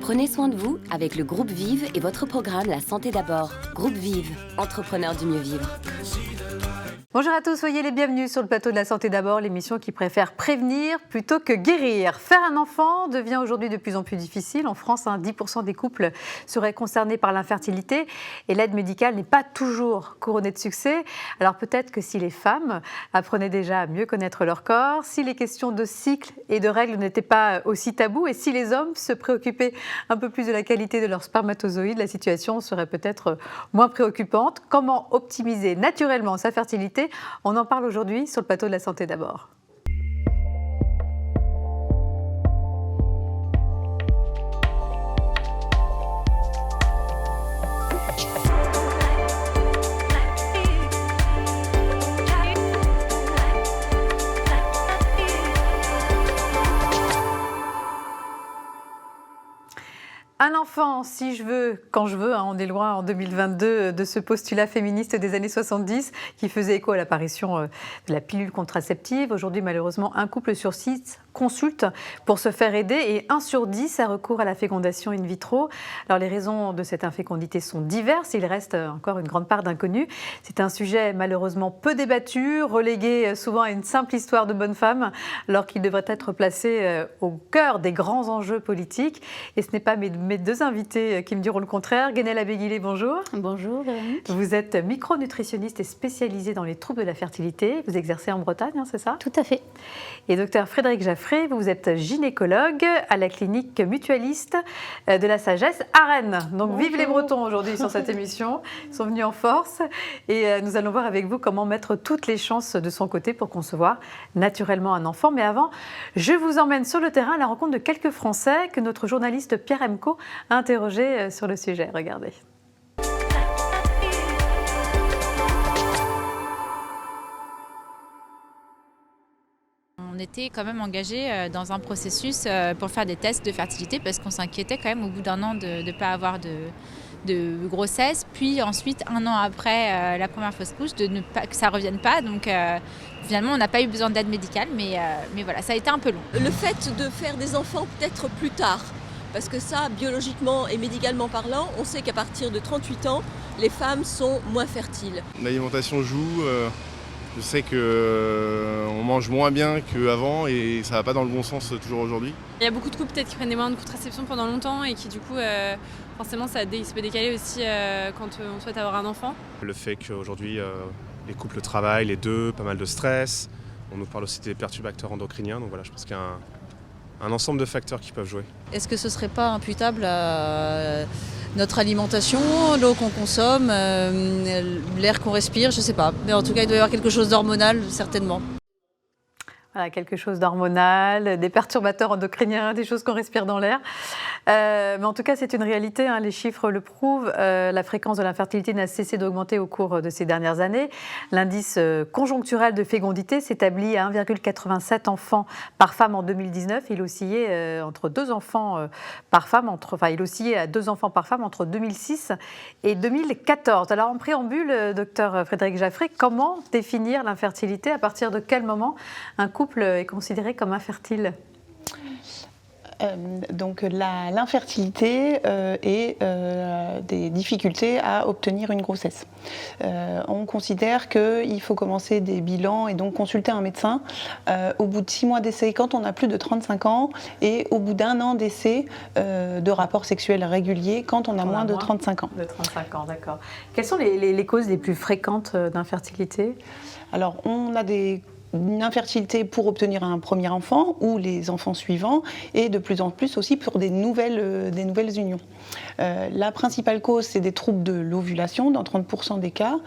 Prenez soin de vous avec le groupe Vive et votre programme La Santé d'abord. Groupe Vive, entrepreneur du mieux vivre. Bonjour à tous, soyez les bienvenus sur le plateau de La Santé d'abord, l'émission qui préfère prévenir plutôt que guérir. Faire un enfant devient aujourd'hui de plus en plus difficile. En France, 10% des couples seraient concernés par l'infertilité et l'aide médicale n'est pas toujours couronnée de succès. Alors peut-être que si les femmes apprenaient déjà à mieux connaître leur corps, si les questions de cycle et de règles n'étaient pas aussi tabous et si les hommes se préoccupaient un peu plus de la qualité de leurs spermatozoïdes, la situation serait peut-être moins préoccupante. Comment optimiser naturellement sa fertilité ? On en parle aujourd'hui sur le plateau de La Santé d'abord. Un enfant, si je veux, quand je veux, on est loin en 2022 de ce postulat féministe des années 70 qui faisait écho à l'apparition de la pilule contraceptive. Aujourd'hui, malheureusement, un couple sur 6 consulte pour se faire aider et 1 sur 10 a recours à la fécondation in vitro. Alors les raisons de cette infécondité sont diverses, il reste encore une grande part d'inconnus. C'est un sujet malheureusement peu débattu, relégué souvent à une simple histoire de bonne femme, alors qu'il devrait être placé au cœur des grands enjeux politiques. Et ce n'est pas mes deux invités qui me diront le contraire. Guenelle Abéguilé, bonjour. Bonjour Véronique. Vous êtes micronutritionniste et spécialisée dans les troubles de la fertilité. Vous exercez en Bretagne, c'est ça ? Tout à fait. Et docteur Frédéric Jaffré, vous êtes gynécologue à la clinique mutualiste de la Sagesse à Rennes. Donc bonjour. Vive les Bretons aujourd'hui sur cette émission. Ils sont venus en force. Et nous allons voir avec vous comment mettre toutes les chances de son côté pour concevoir naturellement un enfant. Mais avant, je vous emmène sur le terrain à la rencontre de quelques Français que notre journaliste Pierre Emco a interrogé sur le sujet. Regardez. On était quand même engagés dans un processus pour faire des tests de fertilité parce qu'on s'inquiétait quand même au bout d'un an de ne pas avoir de grossesse, puis ensuite 1 an après la première fausse couche, que ça ne revienne pas. Donc finalement, on n'a pas eu besoin d'aide médicale, mais voilà, ça a été un peu long. Le fait de faire des enfants peut-être plus tard, parce que ça, biologiquement et médicalement parlant, on sait qu'à partir de 38 ans, les femmes sont moins fertiles. L'alimentation joue. Je sais qu'on mange moins bien qu'avant et ça va pas dans le bon sens toujours aujourd'hui. Il y a beaucoup de couples peut-être qui prennent des moyens de contraception pendant longtemps et qui du coup, forcément, ça se peut décaler aussi quand on souhaite avoir un enfant. Le fait qu'aujourd'hui, les couples travaillent, les deux, pas mal de stress. On nous parle aussi des perturbateurs endocriniens, donc voilà, je pense qu'il y a un ensemble de facteurs qui peuvent jouer. Est-ce que ce ne serait pas imputable à notre alimentation, l'eau qu'on consomme, l'air qu'on respire, je ne sais pas. Mais en tout cas, il doit y avoir quelque chose d'hormonal, certainement. Voilà, quelque chose d'hormonal, des perturbateurs endocriniens, des choses qu'on respire dans l'air. Mais en tout cas, c'est une réalité, les chiffres le prouvent. La fréquence de l'infertilité n'a cessé d'augmenter au cours de ces dernières années. L'indice conjoncturel de fécondité s'établit à 1,87 enfants par femme en 2019. Il oscillait entre 2 enfants par femme, il oscillait à 2 enfants par femme entre 2006 et 2014. Alors en préambule, docteur Frédéric Jaffré, comment définir l'infertilité ? À partir de quel moment un couple est considéré comme infertile ? Donc l'infertilité et des difficultés à obtenir une grossesse. On considère qu'il faut commencer des bilans et donc consulter un médecin au bout de 6 mois d'essai quand on a plus de 35 ans et au bout d'1 an d'essai de rapports sexuels réguliers quand on a moins de 35 ans. De 35 ans, d'accord. Quelles sont les causes les plus fréquentes d'infertilité ? Alors on a une infertilité pour obtenir un premier enfant ou les enfants suivants et de plus en plus aussi pour des nouvelles unions. La principale cause, c'est des troubles de l'ovulation dans 30% des cas.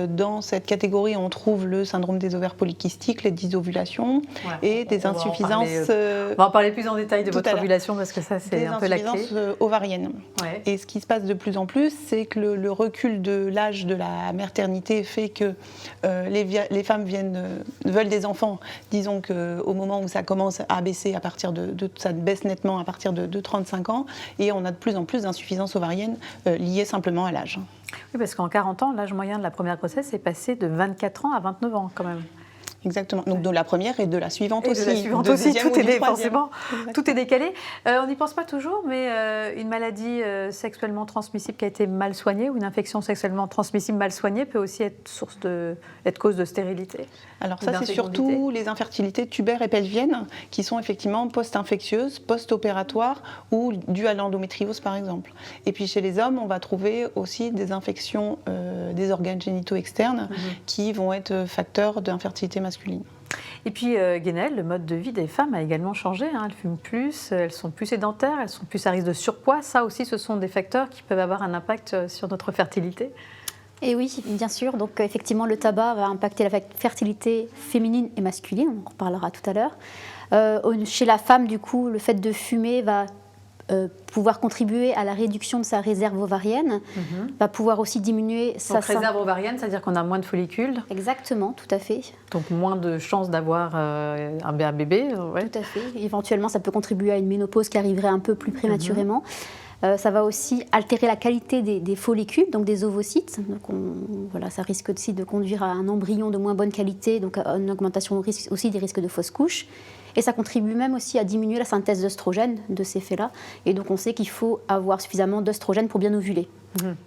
Dans cette catégorie, on trouve le syndrome des ovaires polykystiques, les dysovulations et des insuffisances... On va en parler plus en détail de votre ovulation parce que ça, c'est un peu la clé. Des insuffisances ovariennes. Ouais. Et ce qui se passe de plus en plus, c'est que le recul de l'âge de la maternité fait que les femmes veulent des enfants. Disons qu'au moment où ça commence à baisser, ça baisse nettement à partir de 35 ans et on a de plus en plus d'insuffisances ovariennes liées simplement à l'âge. Oui, parce qu'en 40 ans, l'âge moyen de la première grossesse est passé de 24 ans à 29 ans quand même. Exactement. Donc de la première et de la suivante aussi. De la suivante de aussi, deuxième tout ou du est troisième. forcément, Exactement. tout est décalé. On n'y pense pas toujours, mais une maladie sexuellement transmissible qui a été mal soignée ou une infection sexuellement transmissible mal soignée peut aussi être cause de stérilité. Alors ça, c'est surtout les infertilités tubaires et pelviennes qui sont effectivement post-infectieuses, post-opératoires ou dues à l'endométriose par exemple. Et puis chez les hommes, on va trouver aussi des infections des organes génitaux externes qui vont être facteurs d'infertilité masculine. Et puis, Guénel, le mode de vie des femmes a également changé. Elles fument plus, elles sont plus sédentaires, elles sont plus à risque de surpoids. Ça aussi, ce sont des facteurs qui peuvent avoir un impact sur notre fertilité. Et oui, bien sûr. Donc, effectivement, le tabac va impacter la fertilité féminine et masculine. On en reparlera tout à l'heure. Chez la femme, du coup, le fait de fumer va pouvoir contribuer à la réduction de sa réserve ovarienne, va pouvoir aussi diminuer sa réserve ovarienne, c'est-à-dire qu'on a moins de follicules. Exactement, tout à fait. Donc moins de chances d'avoir un bébé. Ouais. Tout à fait. Éventuellement, ça peut contribuer à une ménopause qui arriverait un peu plus prématurément. Ça va aussi altérer la qualité des follicules, donc des ovocytes. Donc voilà, ça risque aussi de conduire à un embryon de moins bonne qualité, donc à une augmentation aussi des risques de fausses couches. Et ça contribue même aussi à diminuer la synthèse d'œstrogène de ces faits-là. Et donc on sait qu'il faut avoir suffisamment d'œstrogène pour bien ovuler.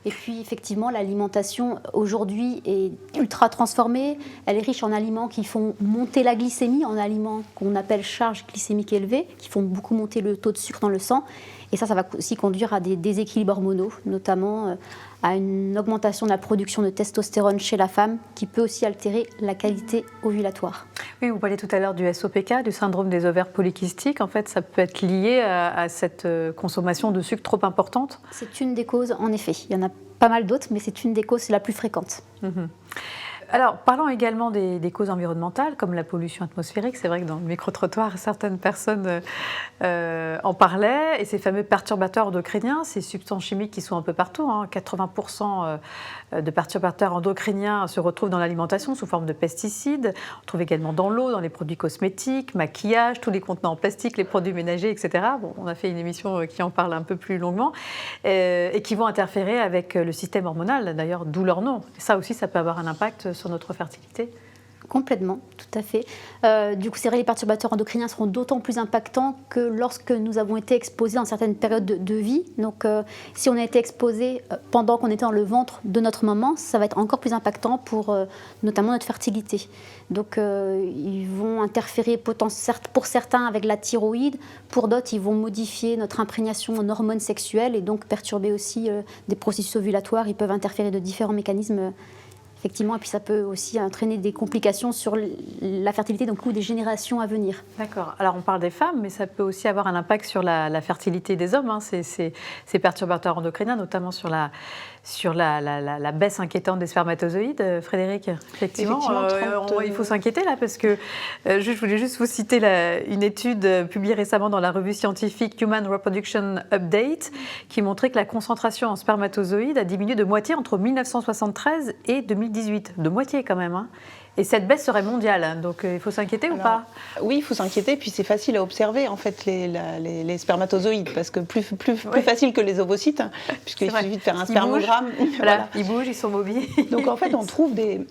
Et puis effectivement, l'alimentation aujourd'hui est ultra transformée. Elle est riche en aliments qui font monter la glycémie, en aliments qu'on appelle charge glycémique élevée, qui font beaucoup monter le taux de sucre dans le sang. Et ça va aussi conduire à des déséquilibres hormonaux, notamment à une augmentation de la production de testostérone chez la femme, qui peut aussi altérer la qualité ovulatoire. Oui, vous parliez tout à l'heure du SOPK, du syndrome des ovaires polykystiques. En fait, ça peut être lié à cette consommation de sucre trop importante. C'est une des causes, en effet. Il y en a pas mal d'autres, mais c'est une des causes la plus fréquente. Alors, parlons également des causes environnementales, comme la pollution atmosphérique. C'est vrai que dans le micro-trottoir, certaines personnes en parlaient. Et ces fameux perturbateurs endocriniens, ces substances chimiques qui sont un peu partout, 80% de perturbateurs endocriniens se retrouvent dans l'alimentation sous forme de pesticides. On trouve également dans l'eau, dans les produits cosmétiques, maquillage, tous les contenants en plastique, les produits ménagers, etc. Bon, on a fait une émission qui en parle un peu plus longuement. Et qui vont interférer avec le système hormonal, d'ailleurs, d'où leur nom. Et ça aussi, ça peut avoir un impact sur notre fertilité. Complètement, tout à fait. Du coup, c'est vrai, les perturbateurs endocriniens seront d'autant plus impactants que lorsque nous avons été exposés dans certaines périodes de vie. Donc, si on a été exposé pendant qu'on était dans le ventre de notre maman, ça va être encore plus impactant pour notamment notre fertilité. Donc, ils vont interférer pour certains avec la thyroïde, pour d'autres, ils vont modifier notre imprégnation en hormones sexuelles et donc perturber aussi des processus ovulatoires. Ils peuvent interférer de différents mécanismes. Effectivement, et puis ça peut aussi entraîner des complications sur la fertilité, donc des générations à venir. D'accord. Alors on parle des femmes, mais ça peut aussi avoir un impact sur la fertilité des hommes, ces perturbateurs endocriniens, notamment sur la baisse inquiétante des spermatozoïdes. Frédéric, effectivement il faut s'inquiéter là, parce que je voulais juste vous citer une étude publiée récemment dans la revue scientifique Human Reproduction Update, qui montrait que la concentration en spermatozoïdes a diminué de moitié entre 1973 et 2018. De moitié quand même. Et cette baisse serait mondiale, donc il faut s'inquiéter ou pas? Oui, il faut s'inquiéter, puis c'est facile à observer en fait les spermatozoïdes, parce que plus facile que les ovocytes, puisqu'il suffit de faire un spermogramme. Voilà, ils bougent, ils sont mobiles. Donc en fait, on trouve des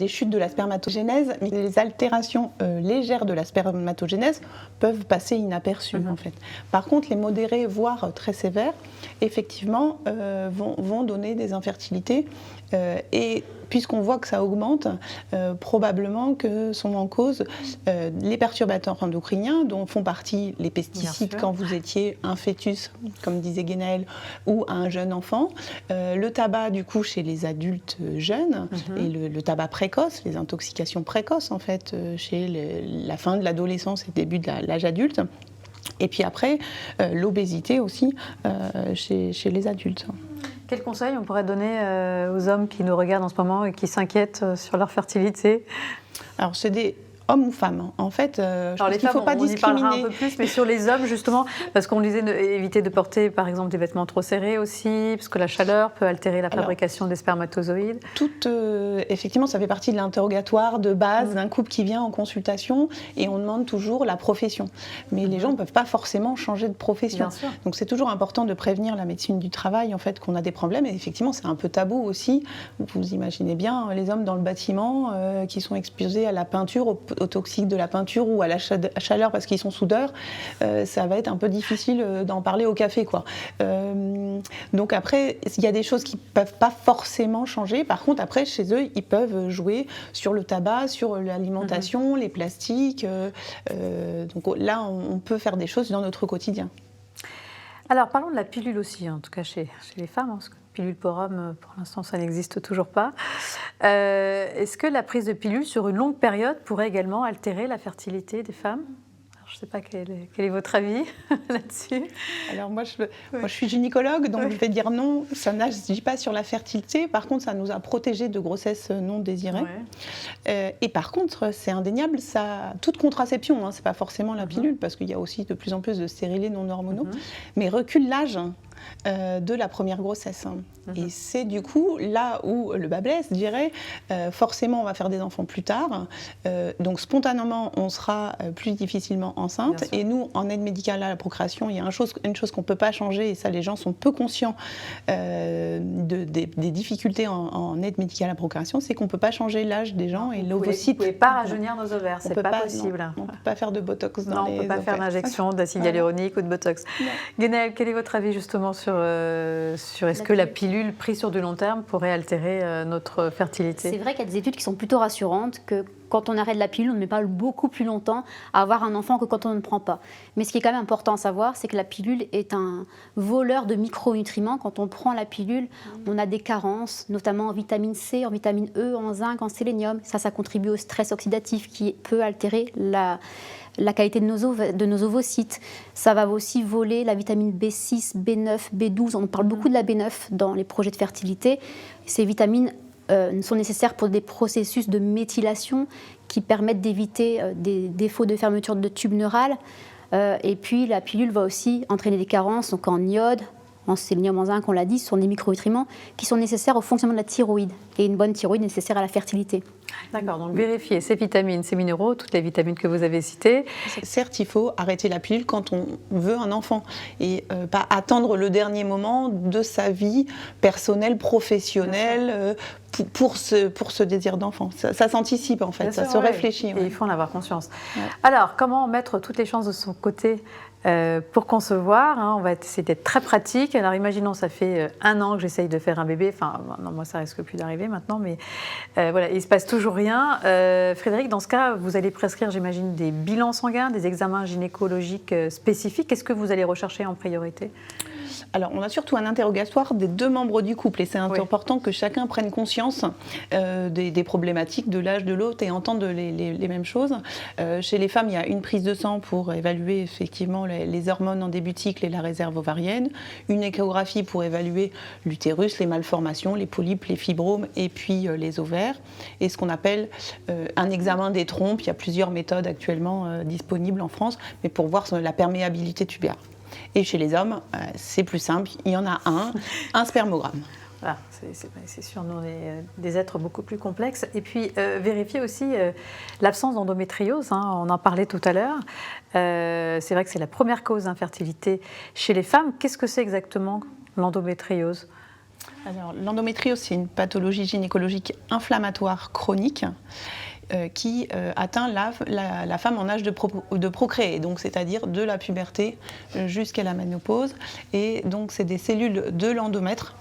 chutes de la spermatogénèse, mais les altérations légères de la spermatogénèse peuvent passer inaperçues en fait. Par contre, les modérés, voire très sévères, effectivement, vont donner des infertilités. Et puisqu'on voit que ça augmente, probablement que sont en cause les perturbateurs endocriniens, dont font partie les pesticides quand vous étiez un fœtus, comme disait Guénaëlle, ou un jeune enfant, le tabac du coup chez les adultes jeunes, et le tabac précoce, les intoxications précoces en fait, chez la fin de l'adolescence et le début de l'âge adulte. Et puis après, l'obésité aussi chez les adultes. Quels conseils on pourrait donner aux hommes qui nous regardent en ce moment et qui s'inquiètent sur leur fertilité? Alors Hommes ou femmes. En fait, je pense qu'il ne faut pas discriminer. On y parlera un peu plus, mais sur les hommes, justement, parce qu'on disait éviter de porter, par exemple, des vêtements trop serrés aussi, parce que la chaleur peut altérer la fabrication des spermatozoïdes. Effectivement, ça fait partie de l'interrogatoire de base d'un couple qui vient en consultation, et on demande toujours la profession. Mais les gens ne peuvent pas forcément changer de profession. Donc c'est toujours important de prévenir la médecine du travail, en fait, qu'on a des problèmes. Et effectivement, c'est un peu tabou aussi. Vous imaginez bien les hommes dans le bâtiment qui sont exposés à la peinture, au toxique de la peinture ou à la chaleur parce qu'ils sont soudeurs, ça va être un peu difficile d'en parler au café, quoi. Donc après, il y a des choses qui ne peuvent pas forcément changer. Par contre, après, chez eux, ils peuvent jouer sur le tabac, sur l'alimentation, les plastiques. Donc là, on peut faire des choses dans notre quotidien. Alors, parlons de la pilule aussi, en tout cas chez les femmes, parce que pilule pour hommes, pour l'instant, ça n'existe toujours pas. Est-ce que la prise de pilule sur une longue période pourrait également altérer la fertilité des femmes ? Alors, je ne sais pas quel est votre avis là-dessus. Alors moi, je suis gynécologue, donc je vais dire non, ça n'agit pas sur la fertilité. Par contre, ça nous a protégés de grossesses non désirées. Et par contre, c'est indéniable, toute contraception, c'est pas forcément la pilule, parce qu'il y a aussi de plus en plus de stérilés non hormonaux, mais recule l'âge de la première grossesse. Et c'est du coup là où le bas blesse, je dirais, forcément on va faire des enfants plus tard, donc spontanément on sera plus difficilement enceinte, et nous en aide médicale à la procréation, il y a une chose qu'on ne peut pas changer, et ça les gens sont peu conscients des difficultés en aide médicale à la procréation, c'est qu'on ne peut pas changer l'âge des gens, et l'ovocyte. Vous ne pouvez pas rajeunir nos ovaires, c'est pas possible. Non, on ne peut pas faire de botox dans les ovaires. On ne peut pas faire d'injection d'acide hyaluronique ou de botox. Guénel, quel est votre avis justement sur est-ce que la pilule prise sur du long terme pourrait altérer notre fertilité ? C'est vrai qu'il y a des études qui sont plutôt rassurantes, que quand on arrête la pilule, on ne met pas beaucoup plus longtemps à avoir un enfant que quand on ne prend pas. Mais ce qui est quand même important à savoir, c'est que la pilule est un voleur de micronutriments. Quand on prend la pilule, on a des carences, notamment en vitamine C, en vitamine E, en zinc, en sélénium. Ça contribue au stress oxydatif qui peut altérer la qualité de nos ovocytes. Ça va aussi voler la vitamine B6, B9, B12. On parle beaucoup de la B9 dans les projets de fertilité. Ces vitamines sont nécessaires pour des processus de méthylation qui permettent d'éviter des défauts de fermeture de tubes neurales. Et puis la pilule va aussi entraîner des carences, donc en iode, en sélénium, en zinc, on l'a dit, ce sont des micronutriments qui sont nécessaires au fonctionnement de la thyroïde. Et une bonne thyroïde est nécessaire à la fertilité. D'accord, donc vérifier ces vitamines, ces minéraux, toutes les vitamines que vous avez citées. Certes, il faut arrêter la pilule quand on veut un enfant et pas attendre le dernier moment de sa vie personnelle, professionnelle, pour ce désir d'enfant. Ça s'anticipe en fait, ça se réfléchit. Et il faut en avoir conscience. Alors, comment mettre toutes les chances de son côté pour concevoir, on va essayer d'être très pratique. Alors imaginons, ça fait 1 an que j'essaye de faire un bébé, enfin non, moi ça risque plus d'arriver maintenant, mais voilà, il ne se passe toujours rien. Frédéric, dans ce cas, vous allez prescrire, j'imagine, des bilans sanguins, des examens gynécologiques spécifiques. Qu'est-ce que vous allez rechercher en priorité ? Alors, on a surtout un interrogatoire des 2 membres du couple, et c'est important que chacun prenne conscience des problématiques de l'âge de l'autre et entende les mêmes choses. Chez les femmes, il y a une prise de sang pour évaluer effectivement les hormones en début de cycle et la réserve ovarienne, une échographie pour évaluer l'utérus, les malformations, les polypes, les fibromes et puis les ovaires, et ce qu'on appelle un examen des trompes. Il y a plusieurs méthodes actuellement disponibles en France, mais pour voir la perméabilité tubaire. Et chez les hommes, c'est plus simple, il y en a un spermogramme. Voilà, c'est sûr, nous on est des êtres beaucoup plus complexes. Et puis vérifier aussi l'absence d'endométriose, on en parlait tout à l'heure. C'est vrai que c'est la première cause d'infertilité chez les femmes. Qu'est-ce que c'est exactement l'endométriose ? Alors, l'endométriose, c'est une pathologie gynécologique inflammatoire chronique qui atteint la femme en âge de procréer, donc c'est-à-dire de la puberté jusqu'à la ménopause. Et donc c'est des cellules de l'endomètre.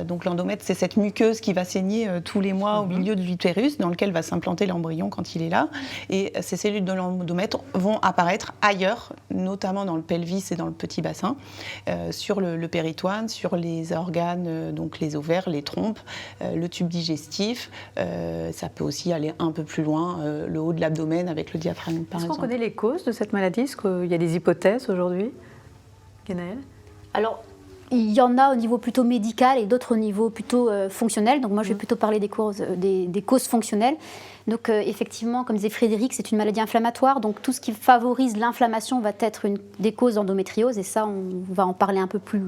Donc l'endomètre, c'est cette muqueuse qui va saigner tous les mois au milieu de l'utérus, dans lequel va s'implanter l'embryon quand il est là. Et ces cellules de l'endomètre vont apparaître ailleurs, notamment dans le pelvis et dans le petit bassin, sur le péritoine, sur les organes, donc les ovaires, les trompes, le tube digestif. Ça peut aussi aller un peu plus loin, le haut de l'abdomen avec le diaphragme, par exemple. Est-ce qu'on connaît les causes de cette maladie ? Est-ce qu'il y a des hypothèses aujourd'hui, Guénaëlle ? Alors, il y en a au niveau plutôt médical et d'autres au niveau plutôt fonctionnel. Donc moi, je vais plutôt parler des causes fonctionnelles. Donc effectivement, comme disait Frédéric, c'est une maladie inflammatoire. Donc tout ce qui favorise l'inflammation va être une des causes d'endométriose. Et ça, on va en parler un peu plus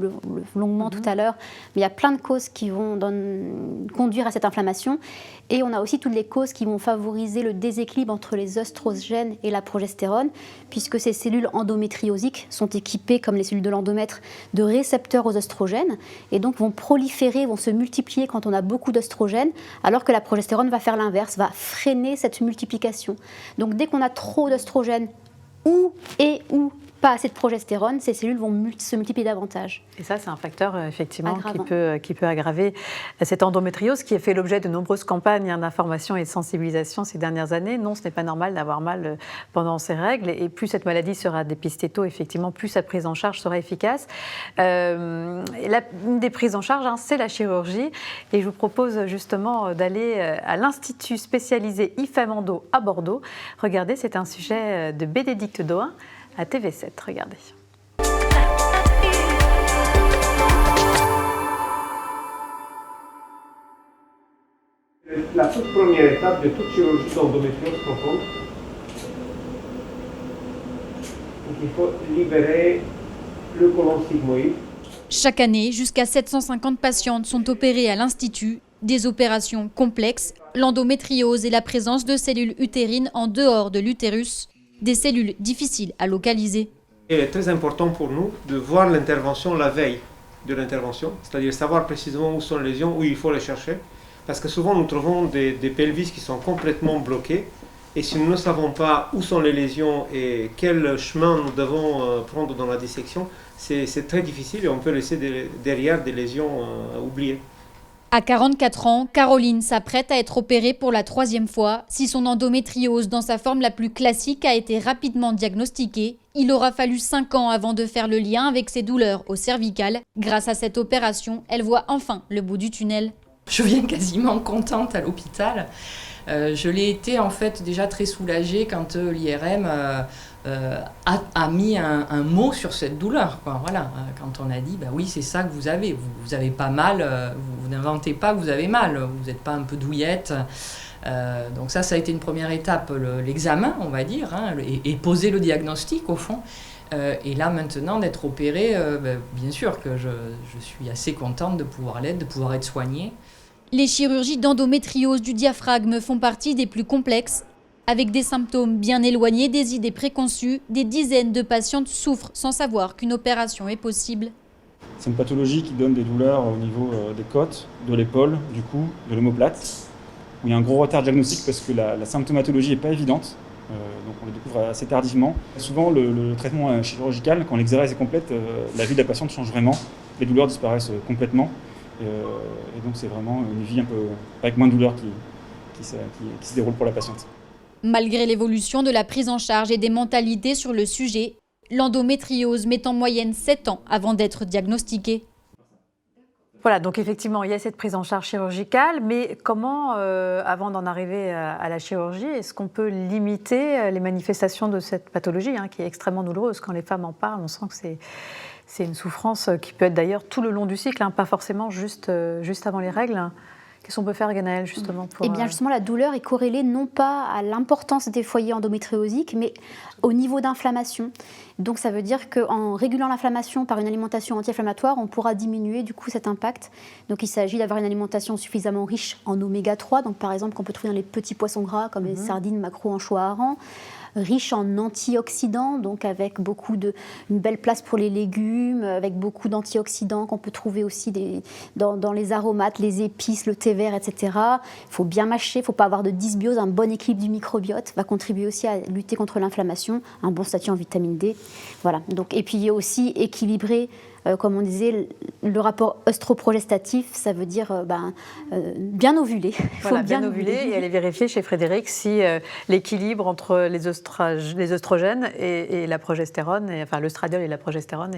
longuement tout à l'heure. Mais il y a plein de causes qui vont conduire à cette inflammation. Et on a aussi toutes les causes qui vont favoriser le déséquilibre entre les œstrogènes et la progestérone, puisque ces cellules endométriosiques sont équipées, comme les cellules de l'endomètre, de récepteurs aux œstrogènes, et donc vont proliférer, vont se multiplier quand on a beaucoup d'œstrogènes, alors que la progestérone va faire l'inverse, va freiner cette multiplication. Donc dès qu'on a trop d'œstrogènes ou pas assez de progestérone, ces cellules vont se multiplier davantage. Et ça, c'est un facteur effectivement qui peut aggraver cette endométriose qui a fait l'objet de nombreuses campagnes d'information et de sensibilisation ces dernières années. Non, ce n'est pas normal d'avoir mal pendant ses règles. Et plus cette maladie sera dépistée tôt, effectivement, plus sa prise en charge sera efficace. Une des prises en charge, c'est la chirurgie. Et je vous propose justement d'aller à l'Institut spécialisé IFEM Endo à Bordeaux. Regardez, c'est un sujet de Bénédicte Dohain à TV7, regardez. La toute première étape de toute chirurgie d'endométriose profonde, il faut libérer le côlon sigmoïde. Chaque année, jusqu'à 750 patientes sont opérées à l'Institut. Des opérations complexes, l'endométriose et la présence de cellules utérines en dehors de l'utérus. Des cellules difficiles à localiser. Il est très important pour nous de voir l'intervention la veille de l'intervention, c'est-à-dire savoir précisément où sont les lésions, où il faut les chercher. Parce que souvent nous trouvons des pelvis qui sont complètement bloqués, et si nous ne savons pas où sont les lésions et quel chemin nous devons prendre dans la dissection, c'est très difficile et on peut laisser derrière des lésions oubliées. À 44 ans, Caroline s'apprête à être opérée pour la 3e fois. Si son endométriose dans sa forme la plus classique a été rapidement diagnostiquée, il aura fallu 5 ans avant de faire le lien avec ses douleurs au cervical. Grâce à cette opération, elle voit enfin le bout du tunnel. Je viens quasiment contente à l'hôpital. Je l'ai été en fait déjà très soulagée quand l'IRM a mis un mot sur cette douleur. Quoi. Voilà. Quand on a dit, bah oui, c'est ça que vous avez. Vous avez pas mal, vous n'inventez pas que vous avez mal, vous n'êtes pas un peu douillette. Donc ça a été une première étape, l'examen, on va dire, et poser le diagnostic au fond. Et là maintenant d'être opérée, bien sûr que je suis assez contente de pouvoir l'être, de pouvoir être soignée. Les chirurgies d'endométriose du diaphragme font partie des plus complexes. Avec des symptômes bien éloignés des idées préconçues, des dizaines de patientes souffrent sans savoir qu'une opération est possible. C'est une pathologie qui donne des douleurs au niveau des côtes, de l'épaule, du cou, de l'omoplate, où il y a un gros retard diagnostique parce que la symptomatologie n'est pas évidente. Donc on le découvre assez tardivement. Souvent, le traitement chirurgical, quand l'exérèse est complète, la vie de la patiente change vraiment. Les douleurs disparaissent complètement. Et donc c'est vraiment une vie un peu avec moins de douleurs qui se déroule pour la patiente. Malgré l'évolution de la prise en charge et des mentalités sur le sujet, l'endométriose met en moyenne 7 ans avant d'être diagnostiquée. Voilà, donc effectivement, il y a cette prise en charge chirurgicale, mais comment, avant d'en arriver à la chirurgie, est-ce qu'on peut limiter les manifestations de cette pathologie, qui est extrêmement douloureuse? Quand les femmes en parlent, on sent que c'est une souffrance qui peut être d'ailleurs tout le long du cycle, pas forcément juste avant les règles. Qu'est-ce qu'on peut faire, Ganaëlle, justement pour... Eh bien, justement, la douleur est corrélée non pas à l'importance des foyers endométriosiques, mais au niveau d'inflammation. Donc, ça veut dire qu'en régulant l'inflammation par une alimentation anti-inflammatoire, on pourra diminuer du coup cet impact. Donc, il s'agit d'avoir une alimentation suffisamment riche en oméga 3, donc par exemple qu'on peut trouver dans les petits poissons gras comme les sardines, maquereaux, anchois, harengs, riche en antioxydants, donc avec une belle place pour les légumes, avec beaucoup d'antioxydants qu'on peut trouver aussi dans les aromates, les épices, le thé vert, etc. Il faut bien mâcher, il ne faut pas avoir de dysbiose, un bon équilibre du microbiote va contribuer aussi à lutter contre l'inflammation, un bon statut en vitamine D. Voilà. Donc, et puis aussi équilibrer, comme on disait, le rapport œstroprogestatif, ça veut dire bien ovuler. Voilà, bien ovuler et aller vérifier chez Frédéric si l'équilibre entre les œstrogènes et la progestérone, enfin l'œstradiol et la progestérone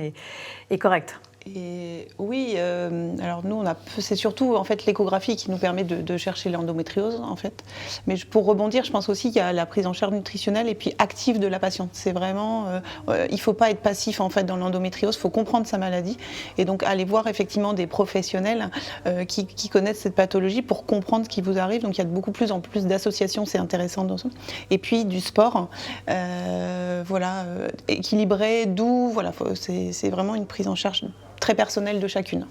est correct. Et oui, alors nous, c'est surtout en fait l'échographie qui nous permet de chercher l'endométriose en fait. Mais pour rebondir, je pense aussi qu'il y a la prise en charge nutritionnelle et puis active de la patiente. C'est vraiment, il ne faut pas être passif en fait dans l'endométriose, il faut comprendre sa maladie et donc aller voir effectivement des professionnels qui connaissent cette pathologie pour comprendre ce qui vous arrive. Donc il y a beaucoup plus en plus d'associations, c'est intéressant dans ça. Et puis du sport, voilà, équilibré, doux, voilà, c'est vraiment une prise en charge très personnelle de chacune.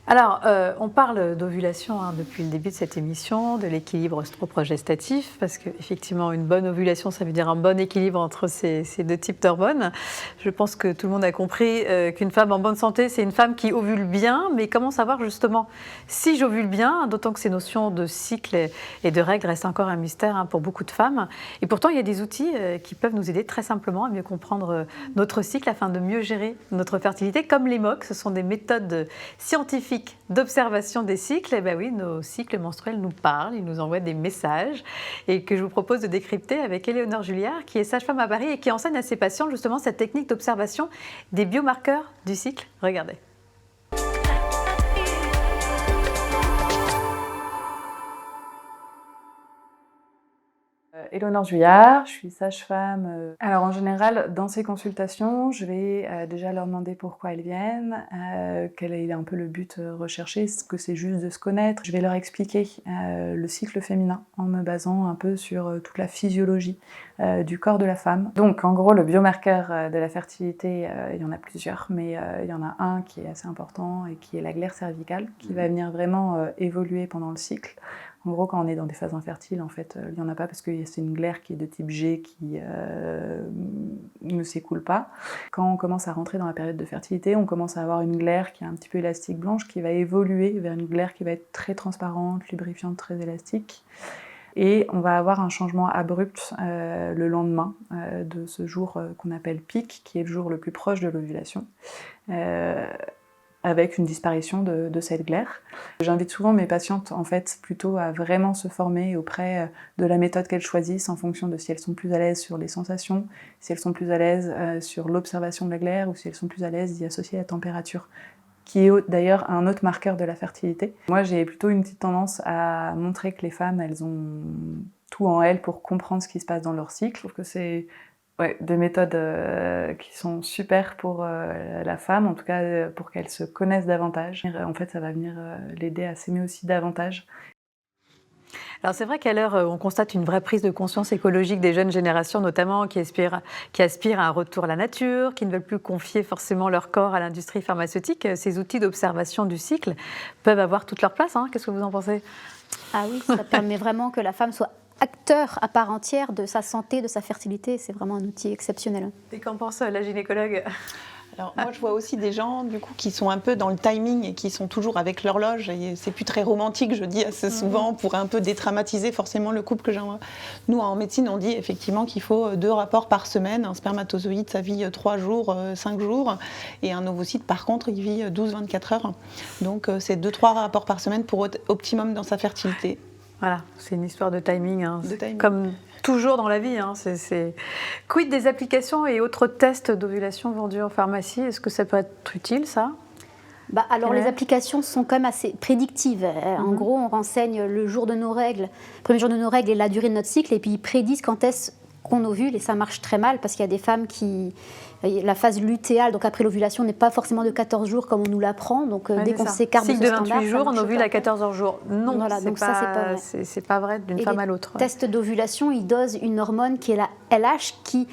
Alors, on parle d'ovulation depuis le début de cette émission, de l'équilibre œstroprogestatif, parce qu'effectivement, une bonne ovulation, ça veut dire un bon équilibre entre ces deux types d'hormones. Je pense que tout le monde a compris qu'une femme en bonne santé, c'est une femme qui ovule bien, mais comment savoir justement si j'ovule bien, d'autant que ces notions de cycle et de règles restent encore un mystère pour beaucoup de femmes. Et pourtant, il y a des outils qui peuvent nous aider très simplement à mieux comprendre notre cycle afin de mieux gérer notre fertilité, comme les MOC. Ce sont des méthodes scientifiques d'observation des cycles. Et bien oui, nos cycles menstruels nous parlent, ils nous envoient des messages et que je vous propose de décrypter avec Éléonore Julliard, qui est sage-femme à Paris et qui enseigne à ses patients justement cette technique d'observation des biomarqueurs du cycle. Regardez. Éléonore Julliard, je suis sage-femme. Alors en général, dans ces consultations, je vais déjà leur demander pourquoi elles viennent, quel est un peu le but recherché, est-ce que c'est juste de se connaître. Je vais leur expliquer le cycle féminin en me basant un peu sur toute la physiologie du corps de la femme. Donc en gros, le biomarqueur de la fertilité, il y en a plusieurs, mais il y en a un qui est assez important et qui est la glaire cervicale, qui va venir vraiment évoluer pendant le cycle. En gros, quand on est dans des phases infertiles, en fait, il n'y en a pas parce que c'est une glaire qui est de type G qui ne s'écoule pas. Quand on commence à rentrer dans la période de fertilité, on commence à avoir une glaire qui est un petit peu élastique blanche, qui va évoluer vers une glaire qui va être très transparente, lubrifiante, très élastique. Et on va avoir un changement abrupt le lendemain de ce jour qu'on appelle pic, qui est le jour le plus proche de l'ovulation. Avec une disparition de cette glaire. J'invite souvent mes patientes en fait plutôt à vraiment se former auprès de la méthode qu'elles choisissent en fonction de si elles sont plus à l'aise sur les sensations, si elles sont plus à l'aise sur l'observation de la glaire ou si elles sont plus à l'aise d'y associer la température, qui est d'ailleurs un autre marqueur de la fertilité. Moi j'ai plutôt une petite tendance à montrer que les femmes elles ont tout en elles pour comprendre ce qui se passe dans leur cycle. Je trouve que c'est des méthodes qui sont super pour la femme, en tout cas pour qu'elle se connaisse davantage. En fait, ça va venir l'aider à s'aimer aussi davantage. Alors c'est vrai qu'à l'heure on constate une vraie prise de conscience écologique des jeunes générations, notamment qui aspirent à un retour à la nature, qui ne veulent plus confier forcément leur corps à l'industrie pharmaceutique. Ces outils d'observation du cycle peuvent avoir toute leur place. Qu'est-ce que vous en pensez ? Ah oui, ça permet vraiment que la femme soit acteur à part entière de sa santé, de sa fertilité. C'est vraiment un outil exceptionnel. Et qu'en pense la gynécologue ? Alors moi je vois aussi des gens du coup qui sont un peu dans le timing et qui sont toujours avec l'horloge et c'est plus très romantique, je dis assez souvent, pour un peu dédramatiser forcément le couple que j'envoie. Nous en médecine on dit effectivement qu'il faut 2 rapports par semaine. Un spermatozoïde ça vit 3 jours, 5 jours et un ovocyte par contre il vit 12-24 heures. Donc c'est 2-3 rapports par semaine pour optimum dans sa fertilité. Voilà, c'est une histoire de timing, comme toujours dans la vie. Quid des applications et autres tests d'ovulation vendus en pharmacie ? Est-ce que ça peut être utile, ça ? Alors les applications sont quand même assez prédictives. En gros, on renseigne le jour de nos règles, le premier jour de nos règles et la durée de notre cycle, et puis ils prédisent quand est-ce qu'on ovule, et ça marche très mal parce qu'il y a des femmes qui... La phase lutéale, donc après l'ovulation, n'est pas forcément de 14 jours comme on nous l'apprend. Donc dès qu'on s'écarte de ce standard, cycle de 28 jours, on ovule à 14 jours. Non, voilà, c'est pas vrai d'une femme à l'autre. Les tests d'ovulation, ils dosent une hormone qui est la LH qui,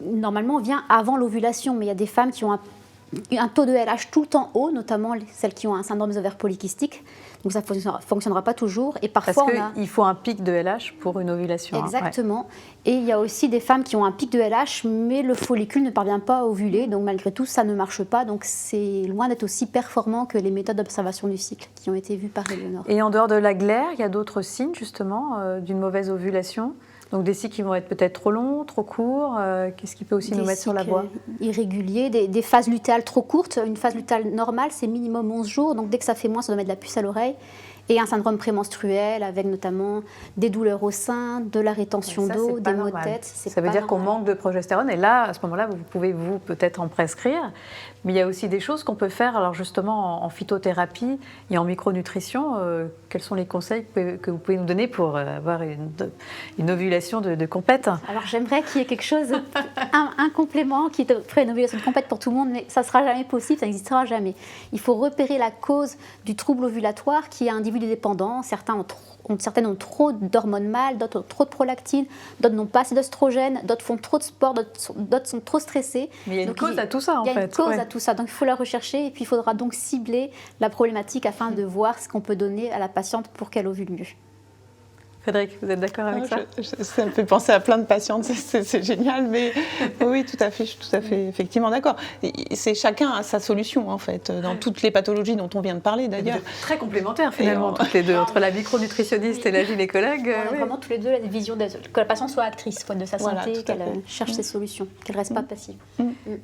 normalement, vient avant l'ovulation. Mais il y a des femmes qui ont un taux de LH tout le temps haut, notamment celles qui ont un syndrome des ovaires polykystiques. Donc ça ne fonctionnera pas toujours. Et parfois, parce qu'il faut un pic de LH pour une ovulation. Exactement. Et il y a aussi des femmes qui ont un pic de LH, mais le follicule ne parvient pas à ovuler. Donc malgré tout, ça ne marche pas. Donc c'est loin d'être aussi performant que les méthodes d'observation du cycle qui ont été vues par Éléonore. Et en dehors de la glaire, il y a d'autres signes justement d'une mauvaise ovulation ? Donc des cycles qui vont être peut-être trop longs, trop courts. Qu'est-ce qui peut aussi nous mettre sur la voie ? Irréguliers, des phases lutéales trop courtes. Une phase lutéale normale, c'est minimum 11 jours. Donc dès que ça fait moins, ça doit mettre de la puce à l'oreille. Et un syndrome prémenstruel avec notamment des douleurs au sein, de la rétention d'eau, des maux de tête. Ça veut dire qu'on manque de progestérone et là, à ce moment-là, vous pouvez peut-être en prescrire. Mais il y a aussi des choses qu'on peut faire, alors justement en phytothérapie et en micronutrition. Quels sont les conseils que vous pouvez nous donner pour avoir une ovulation de complète? Alors j'aimerais qu'il y ait quelque chose, un complément qui ferait une ovulation complète pour tout le monde, mais ça ne sera jamais possible, ça n'existera jamais. Il faut repérer la cause du trouble ovulatoire qui est individu dépendant. Certaines ont trop d'hormones mâles, d'autres ont trop de prolactine, d'autres n'ont pas assez d'oestrogène, d'autres font trop de sport, d'autres sont trop stressés. Mais il y a une cause à tout ça en fait. Il y a une cause à tout ça, donc il faut la rechercher et puis il faudra donc cibler la problématique afin de voir ce qu'on peut donner à la patiente pour qu'elle ovule mieux. Frédéric, vous êtes d'accord avec ça? Ça me fait penser à plein de patientes, c'est génial, mais oui, tout à fait, je suis tout à fait effectivement d'accord. Chacun a sa solution en fait, dans toutes les pathologies dont on vient de parler d'ailleurs. Très complémentaires finalement, toutes les deux, entre la micronutritionniste et la gynécologue. On a vraiment tous les deux la vision que la patiente soit actrice de sa santé, qu'elle cherche ses solutions, qu'elle ne reste pas passive.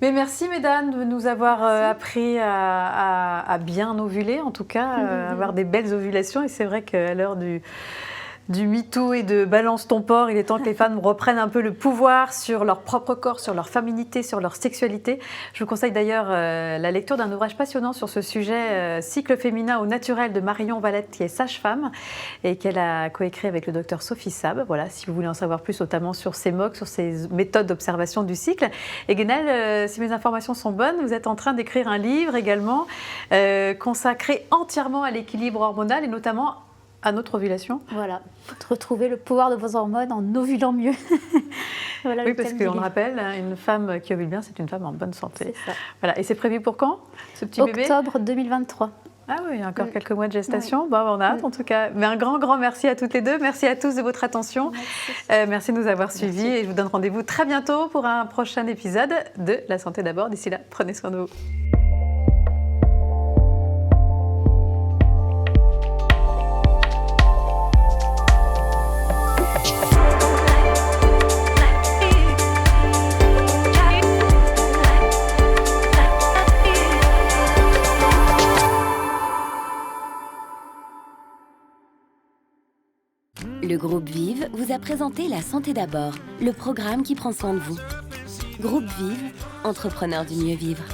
Mais merci mesdames de nous avoir appris à bien ovuler, en tout cas, avoir des belles ovulations. Et c'est vrai qu'à l'heure du MeToo et de balance ton porc, il est temps que les femmes reprennent un peu le pouvoir sur leur propre corps, sur leur féminité, sur leur sexualité. Je vous conseille d'ailleurs la lecture d'un ouvrage passionnant sur ce sujet, Cycle féminin au naturel de Marion Valette, qui est sage-femme et qu'elle a coécrit avec le docteur Sophie Sab. Voilà, si vous voulez en savoir plus, notamment sur ces MOC, sur ces méthodes d'observation du cycle. Et Guenelle, si mes informations sont bonnes, vous êtes en train d'écrire un livre également consacré entièrement à l'équilibre hormonal et notamment à notre ovulation. Voilà, retrouver le pouvoir de vos hormones en ovulant mieux. Voilà, oui, parce qu'on le rappelle, une femme qui ovule bien, c'est une femme en bonne santé. C'est ça. Voilà. Et c'est prévu pour quand, ce petit bébé? Octobre 2023. Ah oui, encore quelques mois de gestation. Oui. Bon, on a hâte en tout cas. Mais un grand merci à toutes les deux. Merci à tous de votre attention. Merci de nous avoir suivis. Et je vous donne rendez-vous très bientôt pour un prochain épisode de La Santé d'abord. D'ici là, prenez soin de vous. Le groupe Vive vous a présenté La Santé d'abord, le programme qui prend soin de vous. Groupe Vive, entrepreneurs du mieux vivre.